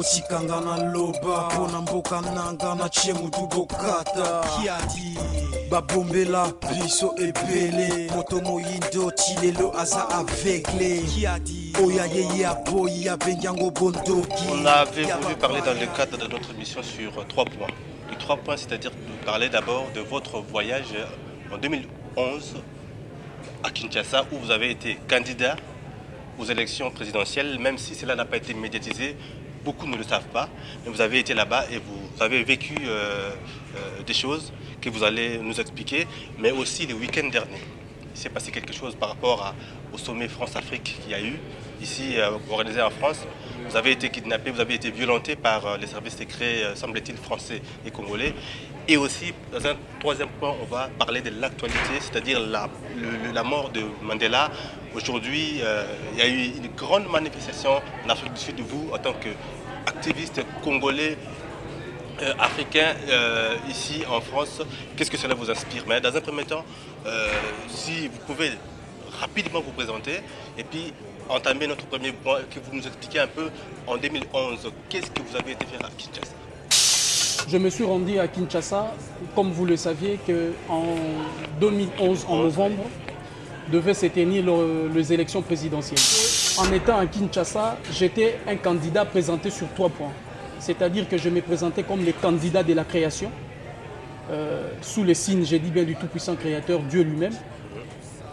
botikanga na loba pona mboka nanga na chemudu bokata kiadi babombela biso ebele moto moyindo tilelo aza aveugle kiadi oya yeya boya bengango bondoki. On avait voulu parler dans le cadre de notre émission sur 3 points. Les 3 points, c'est-à-dire de parler d'abord de votre voyage en 2011 à Kinshasa où vous avez été candidat aux élections présidentielles, même si cela n'a pas été médiatisé, beaucoup ne le savent pas, mais vous avez été là-bas et vous avez vécu des choses que vous allez nous expliquer, mais aussi le week-end dernier. Il s'est passé quelque chose par rapport au sommet France-Afrique qu'il y a eu, ici organisé en France. Vous avez été kidnappé, vous avez été violenté par les services secrets, semble-t-il, français et congolais. Et aussi, dans un troisième point, on va parler de l'actualité, c'est-à-dire la mort de Mandela. Aujourd'hui, il y a eu une grande manifestation en Afrique du Sud. Vous, en tant qu'activiste congolais, africain, ici en France, qu'est-ce que cela vous inspire? Mais dans un premier temps, si vous pouvez rapidement vous présenter et puis entamer notre premier point, que vous nous expliquez un peu en 2011, qu'est-ce que vous avez été faire à Kinshasa? Je me suis rendu à Kinshasa, comme vous le saviez, qu'en 2011, en novembre, devaient se tenir les élections présidentielles. En étant à Kinshasa, j'étais un candidat présenté sur 3 points. C'est-à-dire que je me présentais comme le candidat de la création, sous le signe, j'ai dit bien, du tout-puissant créateur, Dieu lui-même.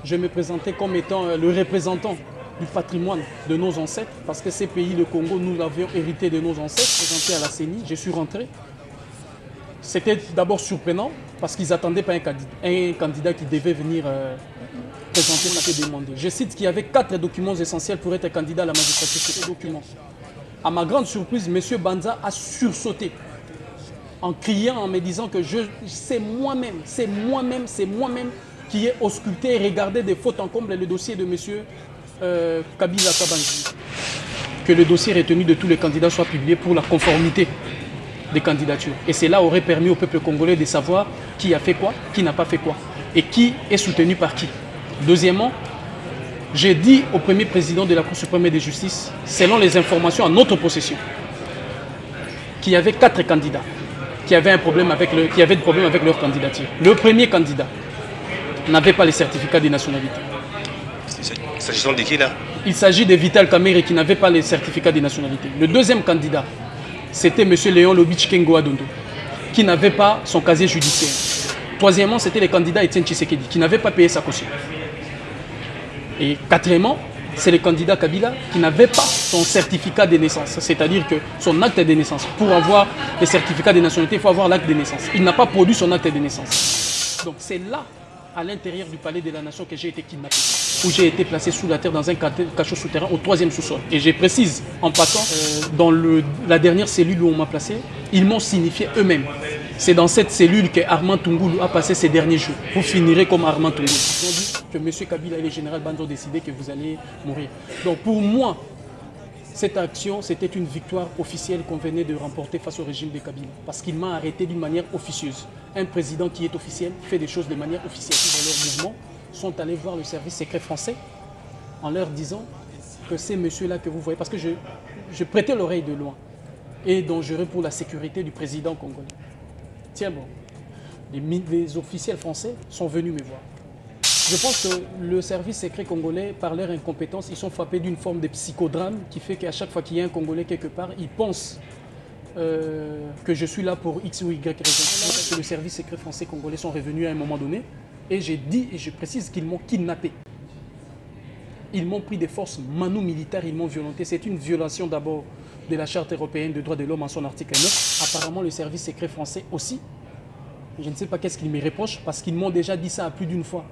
Je me présentais comme étant le représentant du patrimoine de nos ancêtres, parce que ces pays, le Congo, nous l'avions hérité de nos ancêtres, présenté à la CENI. Je suis rentré. C'était d'abord surprenant, parce qu'ils n'attendaient pas un candidat qui devait venir présenter ce qui était demandé. Je cite qu'il y avait 4 documents essentiels pour être candidat à la magistrature. Ces documents. À ma grande surprise, M. Banza a sursauté en criant, en me disant que c'est moi-même qui ai ausculté et regardé des fautes en comble le dossier de M. Kabila Kabanji. Que le dossier retenu de tous les candidats soit publié pour la conformité des candidatures. Et cela aurait permis au peuple congolais de savoir qui a fait quoi, qui n'a pas fait quoi, et qui est soutenu par qui. Deuxièmement, j'ai dit au premier président de la Cour suprême de justice, selon les informations en notre possession, qu'il y avait 4 candidats qui avaient des problèmes avec leur candidature. Le premier candidat n'avait pas les certificats de nationalité. S'agissant de qui là? Il s'agit de Vital Kamerhe qui n'avait pas les certificats de nationalité. Le deuxième candidat, c'était M. Léon Lobich Kengo Adondo, qui n'avait pas son casier judiciaire. Troisièmement, c'était le candidat Etienne Tshisekedi, qui n'avait pas payé sa caution. Et quatrièmement, c'est le candidat Kabila qui n'avait pas son certificat de naissance, c'est-à-dire que son acte de naissance. Pour avoir le certificat de nationalité, il faut avoir l'acte de naissance. Il n'a pas produit son acte de naissance. Donc c'est là, à l'intérieur du palais de la nation, que j'ai été kidnappé, où j'ai été placé sous la terre dans un cachot souterrain au 3e sous-sol. Et je précise, en passant, dans la dernière cellule où on m'a placé, ils m'ont signifié eux-mêmes. C'est dans cette cellule que Armand Tungoulou a passé ses derniers jours. Vous finirez comme Armand Tungoulou. Ils ont dit que M. Kabila et le général Banza ont décidé que vous allez mourir. Donc pour moi, cette action, c'était une victoire officielle qu'on venait de remporter face au régime de Kabila. Parce qu'il m'a arrêté d'une manière officieuse. Un président qui est officiel fait des choses de manière officielle. Dans leur mouvement, sont allés voir le service secret français en leur disant que ces messieurs-là que vous voyez, parce que je prêtais l'oreille de loin, et dangereux pour la sécurité du président congolais. Tiens bon, les officiels français sont venus me voir. Je pense que le service secret congolais, par leur incompétence, ils sont frappés d'une forme de psychodrame qui fait qu'à chaque fois qu'il y a un Congolais quelque part, ils pensent que je suis là pour X ou Y raison. Que le service secret français congolais sont revenus à un moment donné, et j'ai dit, et je précise qu'ils m'ont kidnappé. Ils m'ont pris des forces mano-militaires, ils m'ont violenté. C'est une violation d'abord de la Charte européenne des droits de l'homme en son article 9. Apparemment, le service secret français aussi. Je ne sais pas qu'est-ce qu'ils me reprochent, parce qu'ils m'ont déjà dit ça à plus d'une fois.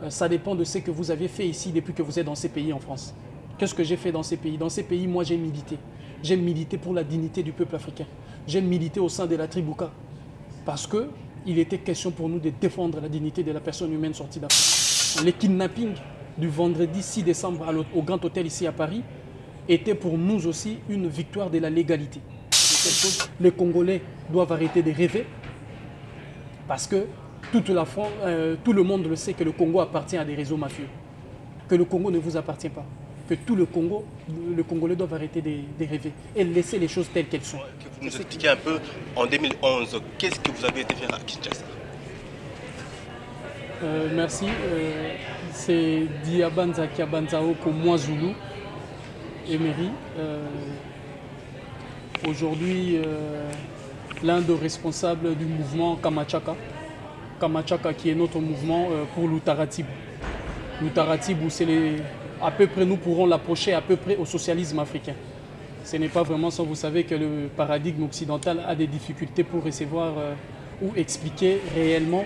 Ça dépend de ce que vous avez fait ici depuis que vous êtes dans ces pays en France. Qu'est-ce que j'ai fait dans ces pays? Dans ces pays, moi, j'ai milité. J'ai milité pour la dignité du peuple africain. J'ai milité au sein de la Tribouka. Parce qu'il était question pour nous de défendre la dignité de la personne humaine sortie d'Afrique. Les kidnappings du vendredi 6 décembre au Grand Hôtel ici à Paris était pour nous aussi une victoire de la légalité. Les Congolais doivent arrêter de rêver parce que tout le monde le sait que le Congo appartient à des réseaux mafieux. Que le Congo ne vous appartient pas. que tout le Congo, le Congolais doivent arrêter de rêver et laisser les choses telles qu'elles sont. Vous nous expliquez un peu, en 2011, qu'est-ce que vous avez été faire à Kinshasa? Merci. C'est Diabanza Kiabanzao Komwa Zulu, Emery. Aujourd'hui, l'un des responsables du mouvement Kamachaka. Kamachaka qui est notre mouvement pour l'Outaratibu. L'Outaratibu, c'est à peu près, nous pourrons l'approcher à peu près au socialisme africain. Ce n'est pas vraiment ça, vous savez que le paradigme occidental a des difficultés pour recevoir ou expliquer réellement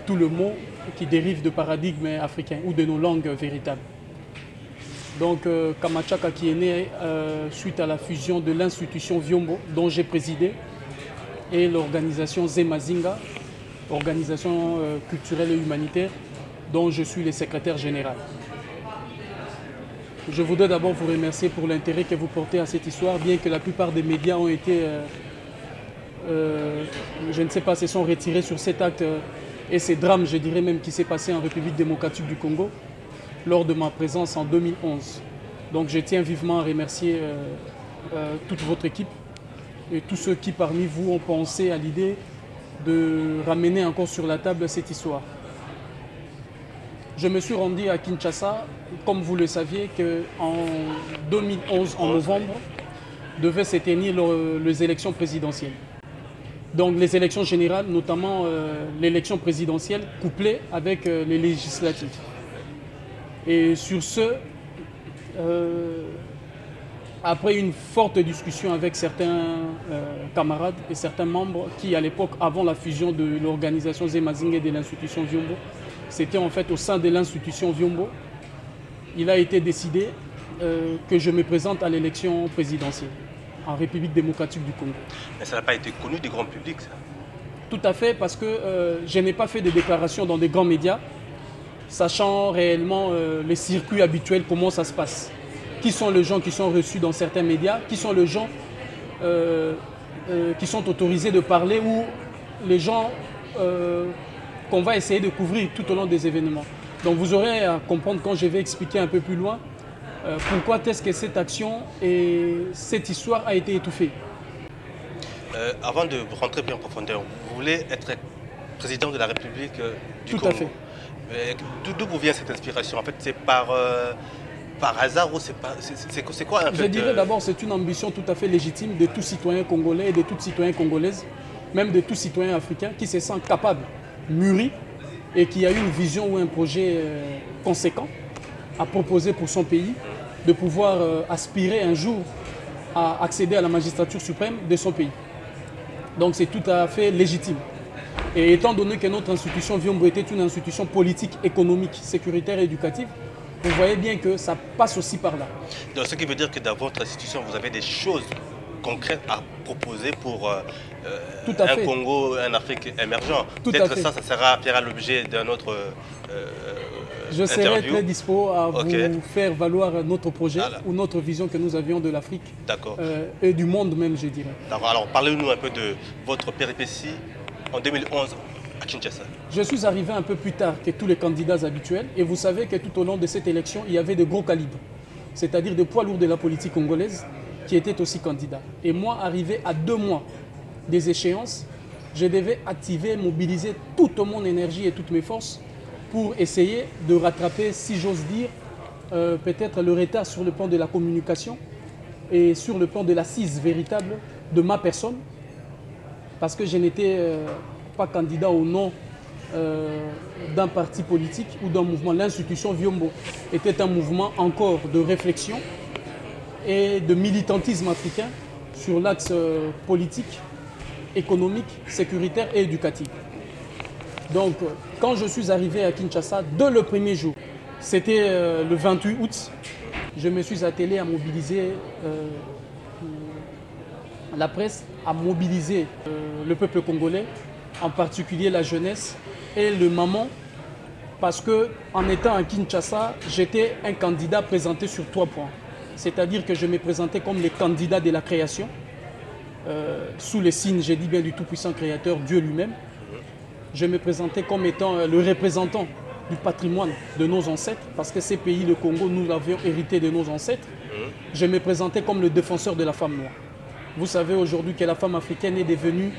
tout le mot qui dérive de paradigme africain ou de nos langues véritables. Donc Kamachaka qui est né suite à la fusion de l'institution Vyombo dont j'ai présidé et l'organisation Zemazinga, organisation culturelle et humanitaire dont je suis le secrétaire général. Je voudrais d'abord vous remercier pour l'intérêt que vous portez à cette histoire, bien que la plupart des médias ont été, je ne sais pas, se sont retirés sur cet acte et ces drames, je dirais même, qui s'est passé en République démocratique du Congo lors de ma présence en 2011. Donc je tiens vivement à remercier toute votre équipe et tous ceux qui parmi vous ont pensé à l'idée de ramener encore sur la table cette histoire. Je me suis rendu à Kinshasa, comme vous le saviez, qu'en 2011, en novembre, devaient se tenir les élections présidentielles. Donc les élections générales, notamment l'élection présidentielle, couplée avec les législatives. Et sur ce, après une forte discussion avec certains camarades et certains membres qui, à l'époque, avant la fusion de l'organisation Zemazinga et de l'institution Vyombo, c'était en fait au sein de l'institution Vyombo, il a été décidé que je me présente à l'élection présidentielle en République démocratique du Congo. Mais ça n'a pas été connu du grand public, ça? Tout à fait, parce que je n'ai pas fait de déclarations dans des grands médias, sachant réellement les circuits habituels, comment ça se passe. Qui sont les gens qui sont reçus dans certains médias, qui sont les gens qui sont autorisés de parler ou les gens qu'on va essayer de couvrir tout au long des événements. Donc vous aurez à comprendre quand je vais expliquer un peu plus loin pourquoi est-ce que cette action et cette histoire a été étouffée. Avant de rentrer plus en profondeur, vous voulez être président de la République du Congo? Tout à fait. D'où vous vient cette inspiration? En fait, c'est par hasard ou c'est quoi en fait? Je dirais d'abord c'est une ambition tout à fait légitime de tout citoyen congolais et de toute citoyenne congolaise, même de tout citoyen africain qui se sent capable, mûri et qui a une vision ou un projet conséquent à proposer pour son pays, de pouvoir aspirer un jour à accéder à la magistrature suprême de son pays. Donc c'est tout à fait légitime. Et étant donné que notre institution Vyombo était une institution politique, économique, sécuritaire et éducative, vous voyez bien que ça passe aussi par là. Donc ce qui veut dire que dans votre institution, vous avez des choses concrètes à proposer pour un Congo, un Afrique émergent. Peut-être ça fera l'objet d'un autre je serai très dispo à vous faire valoir notre projet ou notre vision que nous avions de l'Afrique et du monde même, je dirais. Alors parlez-nous un peu de votre péripétie en 2011 à Kinshasa. Je suis arrivé un peu plus tard que tous les candidats habituels et vous savez que tout au long de cette élection, il y avait de gros calibres, c'est-à-dire des poids lourds de la politique congolaise qui étaient aussi candidats. Et moi, arrivé à 2 mois des échéances, je devais activer, mobiliser toute mon énergie et toutes mes forces pour essayer de rattraper, si j'ose dire, peut-être le retard sur le plan de la communication et sur le plan de l'assise véritable de ma personne, parce que je n'étais pas candidat au nom d'un parti politique ou d'un mouvement. L'institution Vyombo était un mouvement encore de réflexion et de militantisme africain sur l'axe politique, économique, sécuritaire et éducatif. Donc, quand je suis arrivé à Kinshasa, dès le premier jour, c'était le 28 août, je me suis attelé à mobiliser la presse, à mobiliser le peuple congolais, en particulier la jeunesse et le maman, parce qu'en étant à Kinshasa, j'étais un candidat présenté sur 3 points. C'est-à-dire que je me présentais comme le candidat de la création, sous les signes, j'ai dit bien, du tout-puissant créateur, Dieu lui-même. Je me présentais comme étant le représentant du patrimoine de nos ancêtres, parce que ces pays, le Congo, nous l'avions hérité de nos ancêtres. Je me présentais comme le défenseur de la femme noire. Vous savez aujourd'hui que la femme africaine est devenue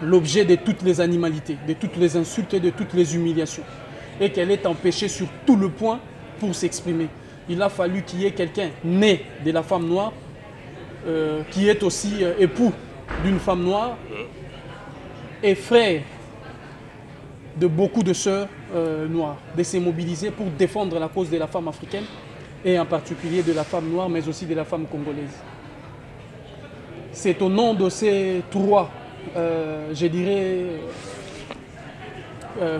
l'objet de toutes les animalités, de toutes les insultes et de toutes les humiliations. Et qu'elle est empêchée sur tout le point pour s'exprimer. Il a fallu qu'il y ait quelqu'un né de la femme noire, qui est aussi époux d'une femme noire et frère de beaucoup de sœurs noires, de se mobiliser pour défendre la cause de la femme africaine et en particulier de la femme noire, mais aussi de la femme congolaise. C'est au nom de ces trois, je dirais,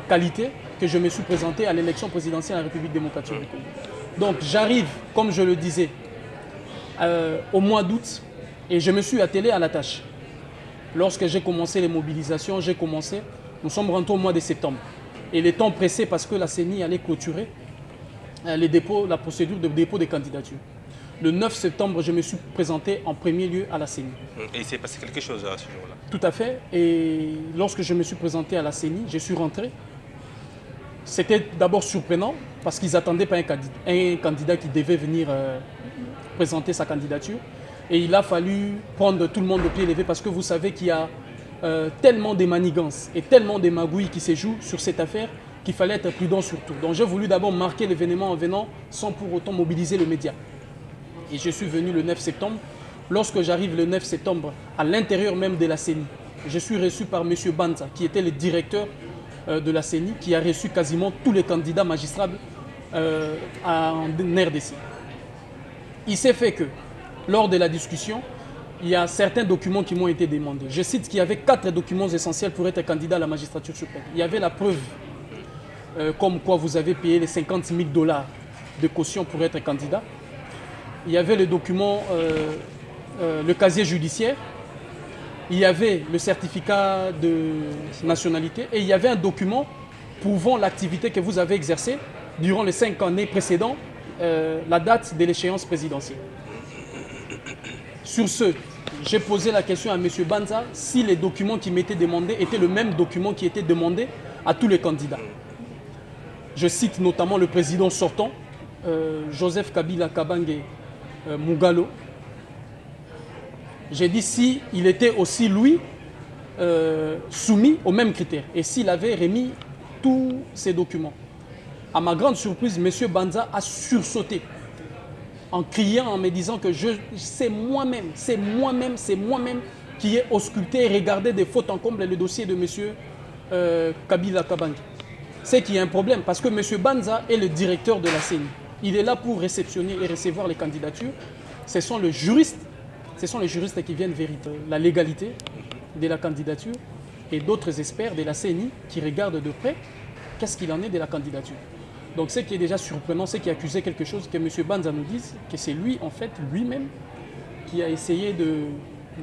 qualités que je me suis présenté à l'élection présidentielle de la République démocratique du Congo. Donc j'arrive, comme je le disais, au mois d'août et je me suis attelé à la tâche. Lorsque j'ai commencé les mobilisations, nous sommes rentrés au mois de septembre. Et les temps pressés parce que la CENI allait clôturer la procédure de dépôt des candidatures. Le 9 septembre, je me suis présenté en premier lieu à la CENI. Et il s'est passé quelque chose à ce jour-là? Tout à fait. Et lorsque je me suis présenté à la CENI, je suis rentré. C'était d'abord surprenant parce qu'ils n'attendaient pas un candidat qui devait venir présenter sa candidature. Et il a fallu prendre tout le monde au pied levé parce que vous savez qu'il y a tellement de manigances et tellement de magouilles qui se jouent sur cette affaire qu'il fallait être prudent surtout. Donc j'ai voulu d'abord marquer l'événement en venant sans pour autant mobiliser le média. Et je suis venu le 9 septembre. Lorsque j'arrive le 9 septembre, à l'intérieur même de la CENI, je suis reçu par M. Banza, qui était le directeur de la CENI, qui a reçu quasiment tous les candidats magistrats en RDC. Il s'est fait que, lors de la discussion, il y a certains documents qui m'ont été demandés. Je cite qu'il y avait 4 documents essentiels pour être candidat à la magistrature suprême. Il y avait la preuve, comme quoi vous avez payé les 50 000 $ de caution pour être candidat. Il y avait le document, le casier judiciaire. Il y avait le certificat de nationalité. Et il y avait un document prouvant l'activité que vous avez exercée durant les 5 années précédentes, la date de l'échéance présidentielle. Sur ce, j'ai posé la question à M. Banza si les documents qui m'étaient demandés étaient le même document qui était demandé à tous les candidats. Je cite notamment le président sortant, Joseph Kabila Kabange Mugalo. J'ai dit si il était aussi, lui, soumis aux mêmes critères et s'il avait remis tous ces documents. À ma grande surprise, M. Banza a sursauté en criant, en me disant que c'est moi-même qui ai ausculté et regardé des fautes en comble le dossier de M. Kabila Kabange. C'est qu'il y a un problème parce que M. Banza est le directeur de la CENI. Il est là pour réceptionner et recevoir les candidatures. Ce sont les juristes qui viennent vérifier la légalité de la candidature et d'autres experts de la CENI qui regardent de près qu'est-ce qu'il en est de la candidature. Donc ce qui est déjà surprenant, c'est qu'il accusait quelque chose que M. Banza nous dise, que c'est lui, en fait, lui-même, qui a essayé de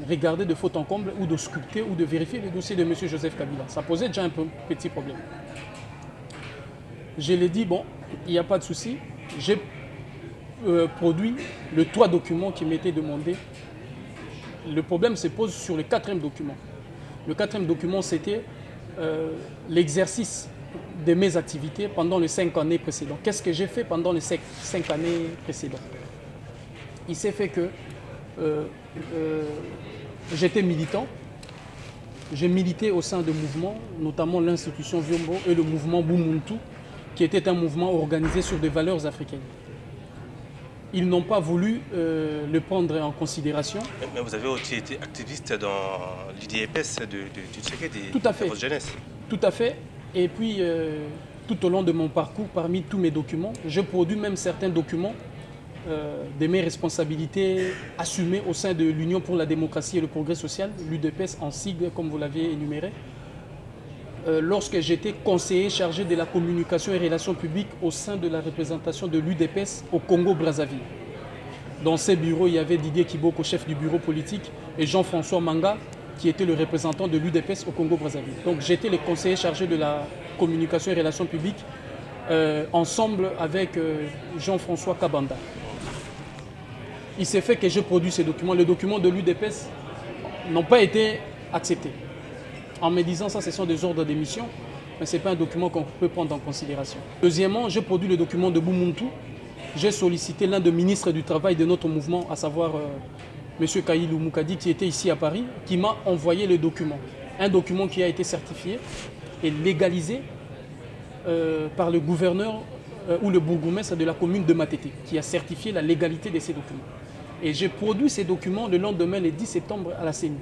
regarder de faute en comble ou de sculpter ou de vérifier le dossier de M. Joseph Kabila. Ça posait déjà un petit problème. Je l'ai dit, bon, il n'y a pas de souci. J'ai produit les 3 documents qui m'étaient demandés. Le problème se pose sur le 4e document. Le 4e document, c'était l'exercice de mes activités pendant les 5 années précédentes. Qu'est-ce que j'ai fait pendant les 5 années précédentes? Il s'est fait que j'étais militant. J'ai milité au sein de mouvements, notamment l'institution Vyombo et le mouvement Bumuntu, qui était un mouvement organisé sur des valeurs africaines. Ils n'ont pas voulu le prendre en considération. Mais vous avez aussi été activiste dans l'IDPS de Tshisekedi, de votre jeunesse. Tout à fait. Et puis, tout au long de mon parcours, parmi tous mes documents, je produis même certains documents de mes responsabilités assumées au sein de l'Union pour la démocratie et le progrès social, l'UDPS en sigle, comme vous l'aviez énuméré. Lorsque j'étais conseiller chargé de la communication et relations publiques au sein de la représentation de l'UDPS au Congo-Brazzaville. Dans ces bureaux, il y avait Didier Kiboko, chef du bureau politique, et Jean-François Manga, qui était le représentant de l'UDPS au Congo-Brazzaville. Donc j'étais le conseiller chargé de la communication et relations publiques ensemble avec Jean-François Kabanda. Il s'est fait que j'ai produit ces documents. Les documents de l'UDPS n'ont pas été acceptés. En me disant ça, ce sont des ordres d'émission mais ce n'est pas un document qu'on peut prendre en considération. Deuxièmement, j'ai produit le document de Bumuntu. J'ai sollicité l'un des ministres du Travail de notre mouvement, à savoir M. Kailou Moukadi, qui était ici à Paris, qui m'a envoyé le document. Un document qui a été certifié et légalisé par le gouverneur ou le bourgmestre de la commune de Matete, qui a certifié la légalité de ces documents. Et j'ai produit ces documents le lendemain, le 10 septembre, à la CENI.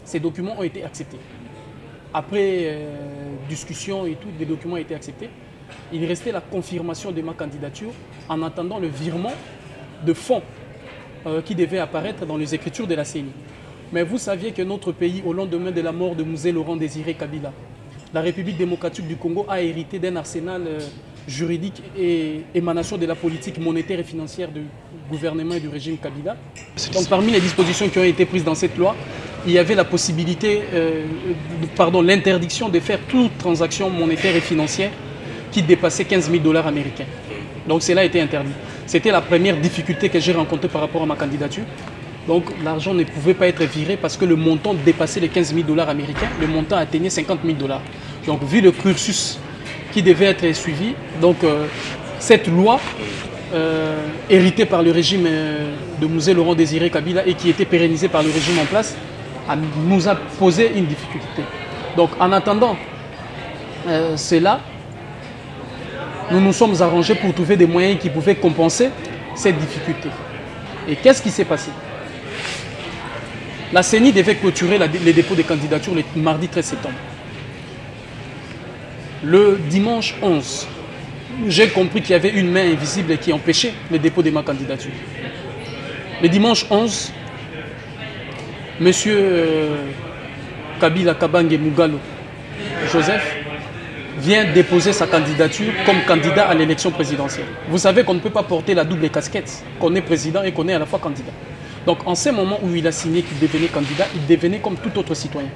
Ces documents ont été acceptés. Après discussion et tout, les documents ont été acceptés. Il restait la confirmation de ma candidature en attendant le virement de fonds qui devait apparaître dans les écritures de la CENI. Mais vous saviez que notre pays, au lendemain de la mort de Mouzé Laurent Désiré Kabila, la République démocratique du Congo a hérité d'un arsenal juridique et émanation de la politique monétaire et financière du gouvernement et du régime Kabila. Donc parmi les dispositions qui ont été prises dans cette loi, il y avait la possibilité, l'interdiction de faire toute transaction monétaire et financière qui dépassait 15 000 $ américains. Donc cela a été interdit. C'était la première difficulté que j'ai rencontrée par rapport à ma candidature. Donc l'argent ne pouvait pas être viré parce que le montant dépassait les 15 000 $ américains. Le montant atteignait 50 000 $. Donc vu le cursus qui devait être suivi, donc cette loi héritée par le régime de Mouzé Laurent Désiré Kabila et qui était pérennisée par le régime en place, nous a posé une difficulté. Donc en attendant cela, nous nous sommes arrangés pour trouver des moyens qui pouvaient compenser cette difficulté. Et qu'est-ce qui s'est passé? La CENI devait clôturer les dépôts de candidatures le mardi 13 septembre. Le dimanche 11, j'ai compris qu'il y avait une main invisible qui empêchait le dépôt de ma candidature. Le dimanche 11, M. Kabila Kabange Mugalo Joseph vient déposer sa candidature comme candidat à l'élection présidentielle. Vous savez qu'on ne peut pas porter la double casquette, qu'on est président et qu'on est à la fois candidat. Donc en ce moment où il a signé qu'il devenait candidat, il devenait comme tout autre citoyen.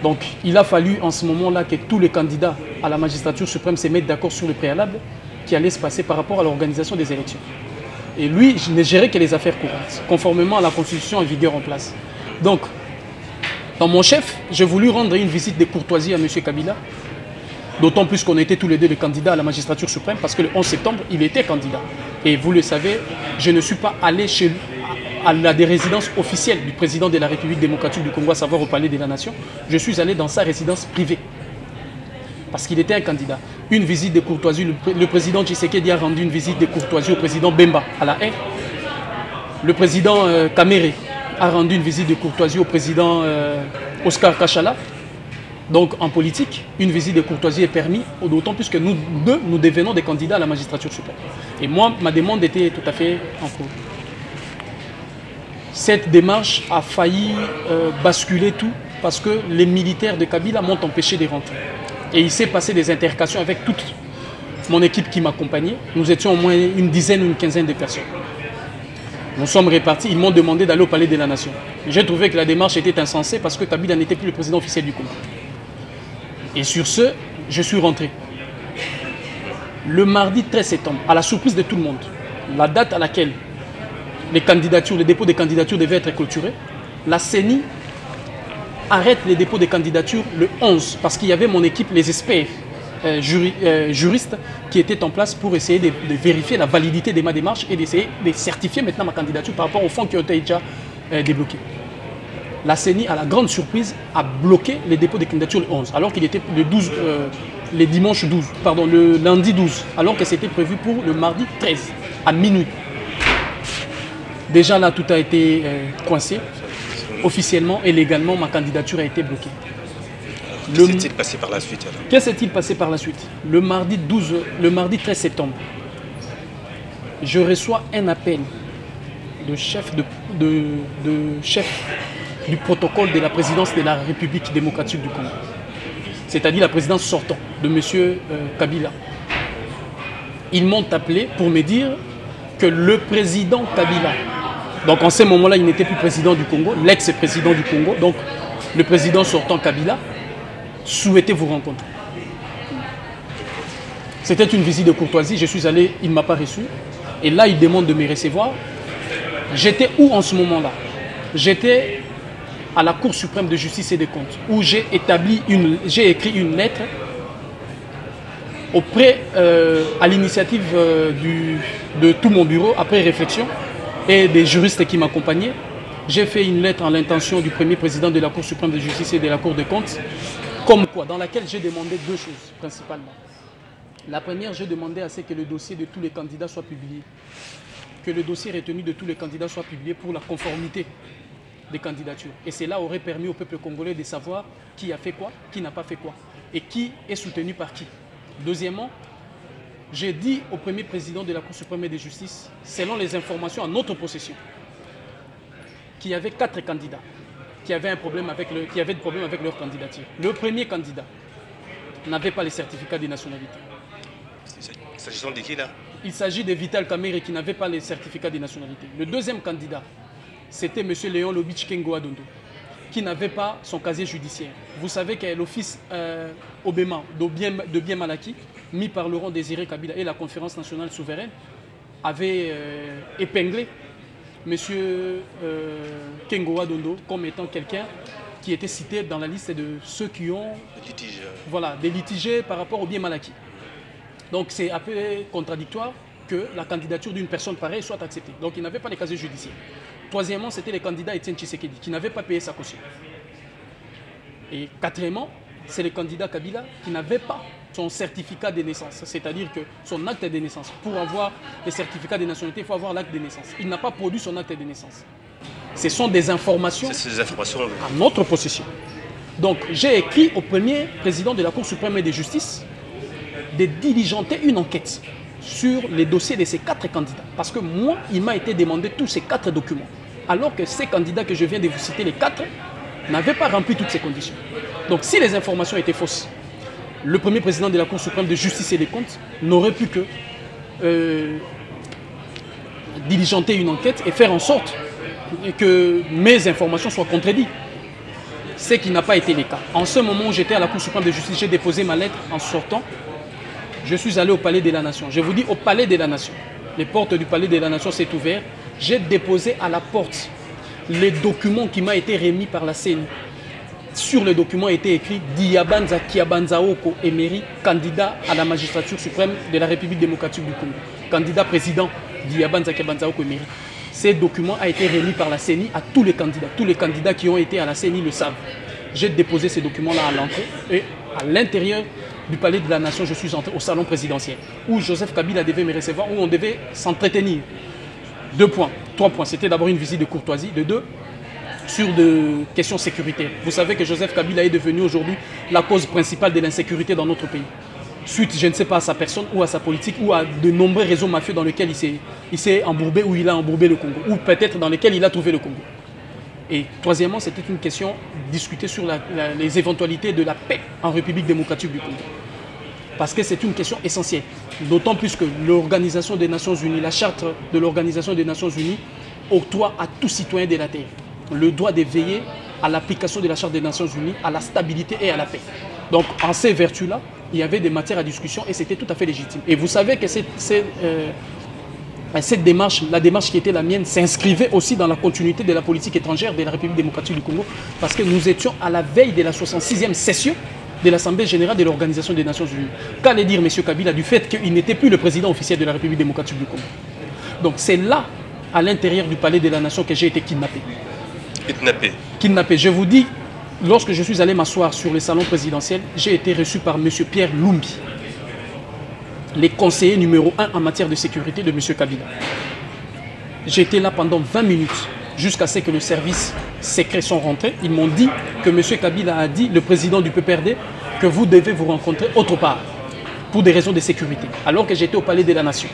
Donc il a fallu en ce moment-là que tous les candidats à la magistrature suprême se mettent d'accord sur le préalable qui allait se passer par rapport à l'organisation des élections. Et lui, je ne gérait que les affaires courantes, conformément à la constitution en vigueur en place. Donc, dans mon chef, j'ai voulu rendre une visite de courtoisie à M. Kabila, d'autant plus qu'on était tous les deux les candidats à la magistrature suprême, parce que le 11 septembre, il était candidat. Et vous le savez, je ne suis pas allé chez lui à la résidence officielle du président de la République démocratique du Congo, à savoir au Palais de la Nation. Je suis allé dans sa résidence privée, parce qu'il était un candidat. Une visite de courtoisie, le président Tshisekedi a rendu une visite de courtoisie au président Bemba à la haie. Le président Kamere a rendu une visite de courtoisie au président Oscar Kachala. Donc en politique, une visite de courtoisie est permise, d'autant plus que nous deux, nous devenons des candidats à la magistrature suprême. Et moi, ma demande était tout à fait en cours. Cette démarche a failli basculer tout parce que les militaires de Kabila m'ont empêché de rentrer. Et il s'est passé des intercations avec toute mon équipe qui m'accompagnait. Nous étions au moins une dizaine ou une quinzaine de personnes. Nous sommes répartis, ils m'ont demandé d'aller au Palais de la Nation. J'ai trouvé que la démarche était insensée parce que Kabila n'était plus le président officiel du Congo. Et sur ce, je suis rentré. Le mardi 13 septembre, à la surprise de tout le monde, la date à laquelle les dépôts des candidatures devaient être clôturés, la CENI arrête les dépôts des candidatures le 11 parce qu'il y avait mon équipe, les experts juristes qui étaient en place pour essayer de vérifier la validité de ma démarche et d'essayer de certifier maintenant ma candidature par rapport aux fonds qui ont été déjà débloqués. La CENI, à la grande surprise, a bloqué les dépôts des candidatures le 11, alors qu'il était le lundi 12, alors que c'était prévu pour le mardi 13, à minuit. Déjà là, tout a été coincé. Officiellement et légalement, ma candidature a été bloquée. Qu'est-ce qui s'est passé par la suite alors? Qu'est-ce qui s'est passé par la suite? Le mardi 13 septembre, je reçois un appel de chef du protocole de la présidence de la République démocratique du Congo, c'est-à-dire la présidence sortante de M. Kabila. Ils m'ont appelé pour me dire que le président Kabila, donc en ce moment-là, il n'était plus président du Congo, l'ex-président du Congo, donc le président sortant Kabila, souhaitait vous rencontrer. C'était une visite de courtoisie, je suis allé, il ne m'a pas reçu, et là, il demande de me recevoir. J'étais où en ce moment-là? J'étais à la Cour suprême de justice et des comptes, où j'ai écrit une lettre à l'initiative de tout mon bureau, après réflexion, et des juristes qui m'accompagnaient. J'ai fait une lettre en l'intention du premier président de la Cour suprême de justice et de la Cour des comptes, comme quoi, dans laquelle j'ai demandé deux choses principalement. La première, j'ai demandé à ce que le dossier de tous les candidats soit publié. Que le dossier retenu de tous les candidats soit publié pour la conformité des candidatures. Et cela aurait permis au peuple congolais de savoir qui a fait quoi, qui n'a pas fait quoi, et qui est soutenu par qui. Deuxièmement, j'ai dit au premier président de la Cour suprême de justice, selon les informations en notre possession, qu'il y avait 4 candidats qui avaient des problèmes avec leur candidature. Le premier candidat n'avait pas les certificats de nationalité. S'agissant de qui là? Il s'agit de Vital Kamerhe qui n'avait pas les certificats de nationalité. Le deuxième candidat, c'était M. Léon Lobich Kengo Adondo, qui n'avait pas son casier judiciaire. Vous savez que l'office Obema de Bien Malaki, mis par Laurent Désiré Kabila et la conférence nationale souveraine, avait épinglé M. Kengo Adondo comme étant quelqu'un qui était cité dans la liste de ceux qui ont des litiges par rapport au Bien Malaki. Donc c'est un peu contradictoire que la candidature d'une personne pareille soit acceptée. Donc il n'avait pas les casiers judiciaires. Troisièmement, c'était le candidat Étienne Tshisekedi qui n'avait pas payé sa caution. Et quatrièmement, c'est le candidat Kabila qui n'avait pas son certificat de naissance, c'est-à-dire que son acte de naissance. Pour avoir le certificat de nationalité, il faut avoir l'acte de naissance. Il n'a pas produit son acte de naissance. Ce sont des informations à notre possession. Donc j'ai écrit au premier président de la Cour suprême de justice de diligenter une enquête sur les dossiers de ces 4 candidats. Parce que moi, il m'a été demandé tous ces 4 documents. Alors que ces candidats que je viens de vous citer, les 4, n'avaient pas rempli toutes ces conditions. Donc si les informations étaient fausses, le premier président de la Cour suprême de justice et des comptes n'aurait pu que diligenter une enquête et faire en sorte que mes informations soient contredites. Ce qui n'a pas été le cas. En ce moment où j'étais à la Cour suprême de justice, j'ai déposé ma lettre en sortant. Je suis allé au Palais de la Nation. Je vous dis au Palais de la Nation. Les portes du Palais de la Nation s'est ouvertes. J'ai déposé à la porte les documents qui m'ont été remis par la CENI. Sur le document était écrit Diabanza Kiabanzaoko Emery, candidat à la magistrature suprême de la République démocratique du Congo. Candidat président Diabanza Kiabanzaoko Emery. Ces documents ont été remis par la CENI à tous les candidats. Tous les candidats qui ont été à la CENI le savent. J'ai déposé ces documents-là à l'entrée et à l'intérieur du Palais de la Nation, je suis entré au salon présidentiel où Joseph Kabila devait me recevoir, où on devait s'entretenir. 2 points, 3 points. C'était d'abord une visite de courtoisie. De 2, sur des questions sécuritaires. Vous savez que Joseph Kabila est devenu aujourd'hui la cause principale de l'insécurité dans notre pays. Suite, je ne sais pas, à sa personne ou à sa politique ou à de nombreux réseaux mafieux dans lesquels il s'est embourbé ou il a embourbé le Congo. Ou peut-être dans lesquels il a trouvé le Congo. Et troisièmement, c'était une question discutée sur les éventualités de la paix en République démocratique du Congo. Parce que c'est une question essentielle. D'autant plus que l'Organisation des Nations Unies, la charte de l'Organisation des Nations Unies, octroie à tout citoyen de la Terre le droit de veiller à l'application de la charte des Nations Unies, à la stabilité et à la paix. Donc en ces vertus-là, il y avait des matières à discussion et c'était tout à fait légitime. Et vous savez que cette démarche, la démarche qui était la mienne, s'inscrivait aussi dans la continuité de la politique étrangère de la République démocratique du Congo, parce que nous étions à la veille de la 66e session de l'Assemblée générale de l'Organisation des Nations Unies. Qu'allait dire M. Kabila du fait qu'il n'était plus le président officiel de la République démocratique du Congo? Donc c'est là, à l'intérieur du Palais de la Nation, que j'ai été kidnappé. Kidnappé. Je vous dis, lorsque je suis allé m'asseoir sur le salon présidentiel, j'ai été reçu par M. Pierre Lumbi, les conseillers numéro 1 en matière de sécurité de M. Kabila. J'étais là pendant 20 minutes, jusqu'à ce que le service secret sont rentrés. Ils m'ont dit que M. Kabila a dit, le président du PPRD, que vous devez vous rencontrer autre part, pour des raisons de sécurité, alors que j'étais au Palais de la Nation,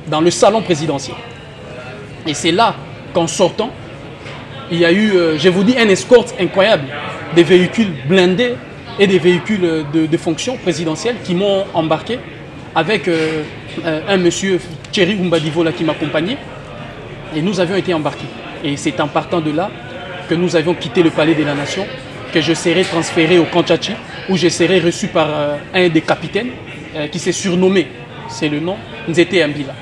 dans le salon présidentiel. Et c'est là qu'en sortant, il y a eu, je vous dis, un escorte incroyable, des véhicules blindés et des véhicules de fonction présidentielle qui m'ont embarqué avec un monsieur, Thierry Umbadivola, qui m'accompagnait. Et nous avions été embarqués. Et c'est en partant de là que nous avions quitté le Palais de la Nation, que je serai transféré au Kanchachi, où je serai reçu par un des capitaines qui s'est surnommé, c'est le nom, Nzete Ambila.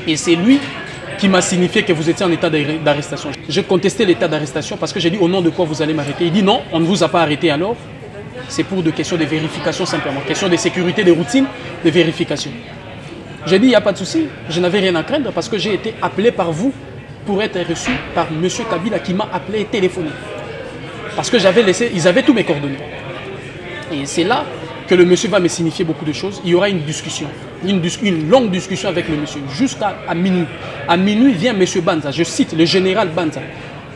Et c'est lui qui m'a signifié que vous étiez en état d'arrestation. J'ai contesté l'état d'arrestation parce que j'ai dit au nom de quoi vous allez m'arrêter. Il dit non, on ne vous a pas arrêté alors. C'est pour des questions de vérification simplement. Questions de sécurité, de routine, de vérification. J'ai dit il n'y a pas de souci, je n'avais rien à craindre parce que j'ai été appelé par vous pour être reçu par M. Kabila qui m'a appelé et téléphoné. Parce que ils avaient tous mes coordonnées. Et c'est là que le monsieur va me signifier beaucoup de choses. Il y aura une discussion, une longue discussion avec le monsieur, jusqu'à minuit. À minuit vient M. Banza, je cite le général Banza,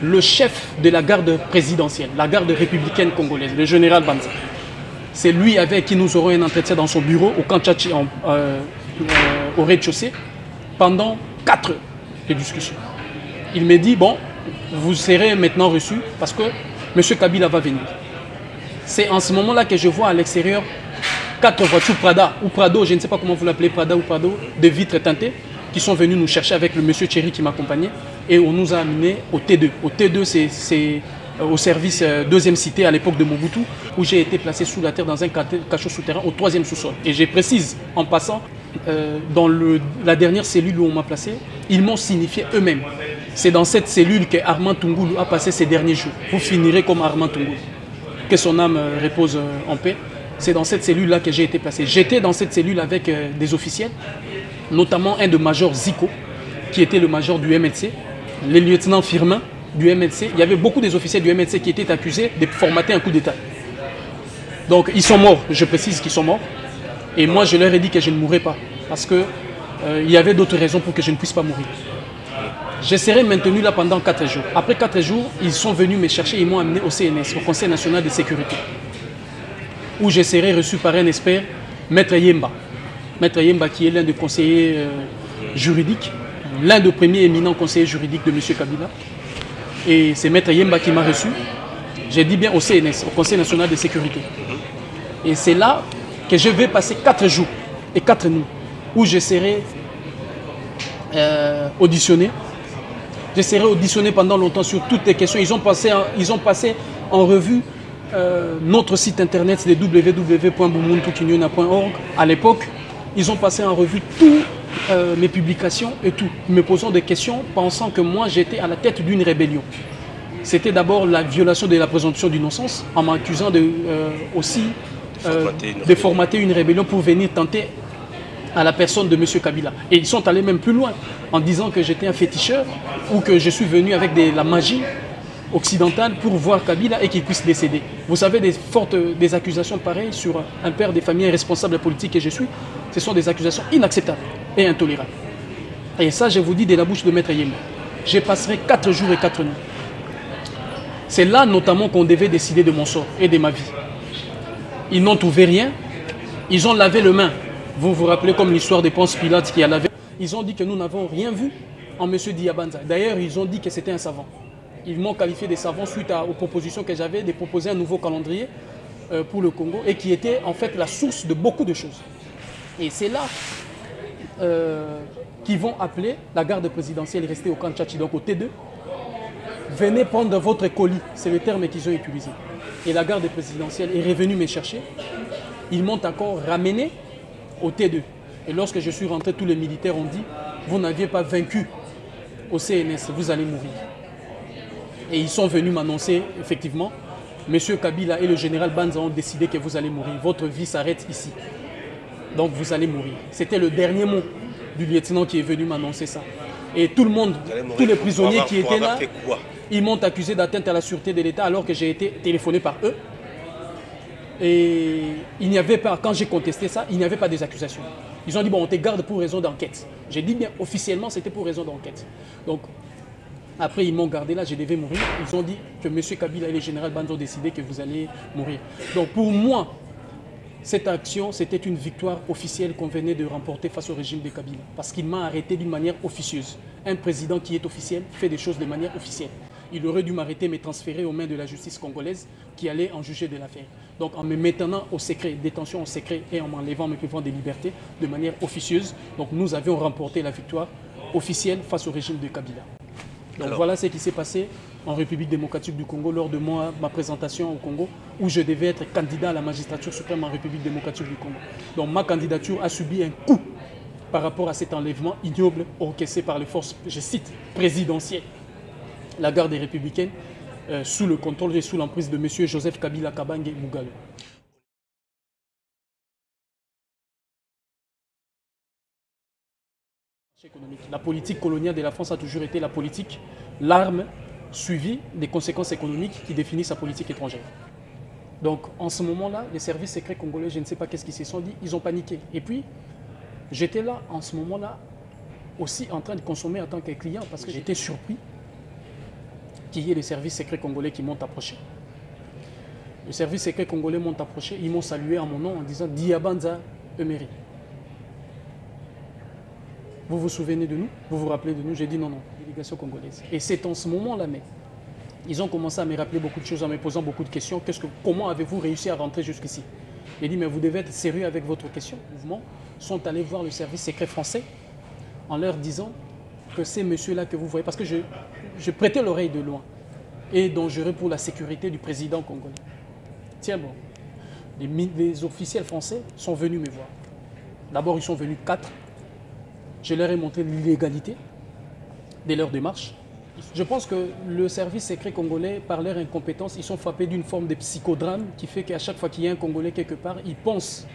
le chef de la garde présidentielle, la garde républicaine congolaise, le général Banza. C'est lui avec qui nous aurons un entretien dans son bureau au Kanchachi, au rez-de-chaussée, pendant 4 heures de discussion. Il me dit, bon, vous serez maintenant reçu parce que M. Kabila va venir. C'est en ce moment-là que je vois à l'extérieur 4 voitures Prada ou Prado, je ne sais pas comment vous l'appelez, Prada ou Prado, de vitres teintées, qui sont venus nous chercher avec le monsieur Thierry qui m'accompagnait et on nous a amenés au T2. Au T2, c'est au service 2e cité à l'époque de Mobutu, où j'ai été placé sous la terre dans un cachot souterrain au 3e sous-sol. Et je précise, en passant, dans la dernière cellule où on m'a placé, ils m'ont signifié eux-mêmes. C'est dans cette cellule que Armand Tungoulou a passé ses derniers jours. Vous finirez comme Armand Tungoulou. Que son âme repose en paix. C'est dans cette cellule-là que j'ai été placé. J'étais dans cette cellule avec des officiels, notamment un de Major Zico, qui était le major du MLC, le lieutenant Firmin du MLC. Il y avait beaucoup des officiels du MLC qui étaient accusés de formater un coup d'État. Donc ils sont morts, je précise qu'ils sont morts. Et moi je leur ai dit que je ne mourrais pas, parce qu'il y avait d'autres raisons pour que je ne puisse pas mourir. Je serai maintenu là pendant 4 jours. Après 4 jours, ils sont venus me chercher, ils m'ont amené au CNS, au Conseil national de sécurité, où je serai reçu par un expert, Maître Yemba. Maître Yemba qui est l'un des conseillers juridiques, l'un des premiers éminents conseillers juridiques de M. Kabila. Et c'est Maître Yemba qui m'a reçu. J'ai dit bien au CNS, au Conseil national de sécurité. Et c'est là que je vais passer 4 jours et 4 nuits, où je serai auditionné. Je serai auditionné pendant longtemps sur toutes les questions. Ils ont passé en revue notre site internet, c'est www.bumuntukinyona.org. À l'époque, ils ont passé en revue toutes mes publications et tout, me posant des questions, pensant que moi j'étais à la tête d'une rébellion. C'était d'abord la violation de la présomption d'innocence, en m'accusant de formater une rébellion pour venir tenter à la personne de M. Kabila. Et ils sont allés même plus loin, en disant que j'étais un féticheur, ou que je suis venu avec la magie occidentale pour voir Kabila et qu'il puisse décéder. Vous savez, des accusations pareilles sur un père des familles responsable politique que je suis, ce sont des accusations inacceptables et intolérables. Et ça, je vous dis de la bouche de Maître Yemba. Je passerai 4 jours et 4 nuits. C'est là notamment qu'on devait décider de mon sort et de ma vie. Ils n'ont trouvé rien, ils ont lavé les mains. Vous vous rappelez comme l'histoire de Ponce Pilate qui a lavé. Ils ont dit que nous n'avons rien vu en M. Diabanza. D'ailleurs, ils ont dit que c'était un savant. Ils m'ont qualifié de savant suite aux propositions que j'avais de proposer un nouveau calendrier pour le Congo et qui était en fait la source de beaucoup de choses. Et c'est là qu'ils vont appeler la garde présidentielle restée au Kanchachi, donc au T2. Venez prendre votre colis, c'est le terme qu'ils ont utilisé. Et la garde présidentielle est revenue me chercher. Ils m'ont encore ramené au T2. Et lorsque je suis rentré, tous les militaires ont dit, vous n'aviez pas vaincu au CNS, vous allez mourir. Et ils sont venus m'annoncer, effectivement, M. Kabila et le général Banza ont décidé que vous allez mourir. Votre vie s'arrête ici. Donc vous allez mourir. C'était le dernier mot du lieutenant qui est venu m'annoncer ça. Et tout le monde, tous les prisonniers qui étaient là, ils m'ont accusé d'atteinte à la sûreté de l'État alors que j'ai été téléphoné par eux. Et il n'y avait pas, quand j'ai contesté ça, il n'y avait pas des accusations. Ils ont dit, bon, on te garde pour raison d'enquête. J'ai dit bien, officiellement, c'était pour raison d'enquête. Donc, après, ils m'ont gardé là, je devais mourir. Ils ont dit que M. Kabila et le général Banza ont décidé que vous allez mourir. Donc, pour moi, cette action, c'était une victoire officielle qu'on venait de remporter face au régime de Kabila. Parce qu'il m'a arrêté d'une manière officieuse. Un président qui est officiel fait des choses de manière officielle. Il aurait dû m'arrêter, me transférer aux mains de la justice congolaise qui allait en juger de l'affaire. Donc en me maintenant au secret, détention au secret et en m'enlevant mes privant des libertés de manière officieuse. Donc nous avions remporté la victoire officielle face au régime de Kabila. Donc voilà ce qui s'est passé en République démocratique du Congo lors de ma présentation au Congo où je devais être candidat à la magistrature suprême en République démocratique du Congo. Donc ma candidature a subi un coup par rapport à cet enlèvement ignoble orchestré par les forces, je cite, présidentielles. La garde républicaine, sous le contrôle et sous l'emprise de M. Joseph Kabila Kabange Mugabe. La politique coloniale de la France a toujours été la politique, l'arme suivie des conséquences économiques qui définissent sa politique étrangère. Donc en ce moment-là, les services secrets congolais, je ne sais pas qu'est-ce qu'ils se sont dit, ils ont paniqué. Et puis, j'étais là en ce moment-là aussi en train de consommer en tant que client parce que j'étais surpris qu'il y ait les services secrets congolais qui m'ont approché. Les services secrets congolais m'ont approché, ils m'ont salué en mon nom en disant Diabanza Emery. Vous vous souvenez de nous? Vous vous rappelez de nous? J'ai dit non, non, délégation congolaise. Et c'est en ce moment-là, mais ils ont commencé à me rappeler beaucoup de choses en me posant beaucoup de questions. Comment avez-vous réussi à rentrer jusqu'ici? J'ai dit, mais vous devez être sérieux avec votre question. Les mouvements sont allés voir le service secret français en leur disant que ces messieurs-là que vous voyez, parce que je prêtais l'oreille de loin, et dangereux pour la sécurité du président congolais. Tiens bon, les officiels français sont venus me voir. D'abord, ils sont venus 4. Je leur ai montré l'illégalité de leur démarche. Je pense que le service secret congolais, par leur incompétence, ils sont frappés d'une forme de psychodrame qui fait qu'à chaque fois qu'il y a un Congolais quelque part, ils pensent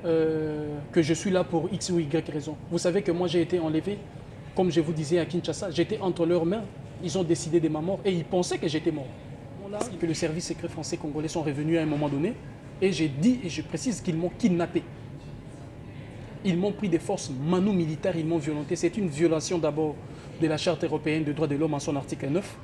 que je suis là pour X ou Y raison. Vous savez que moi j'ai été enlevé, comme je vous disais à Kinshasa, j'étais entre leurs mains, ils ont décidé de ma mort et ils pensaient que j'étais mort. Que le service secret français congolais sont revenus à un moment donné et j'ai dit et je précise qu'ils m'ont kidnappé. Ils m'ont pris des forces manu-militaires, ils m'ont violenté. C'est une violation d'abord de la Charte européenne des droits de l'homme en son article 9.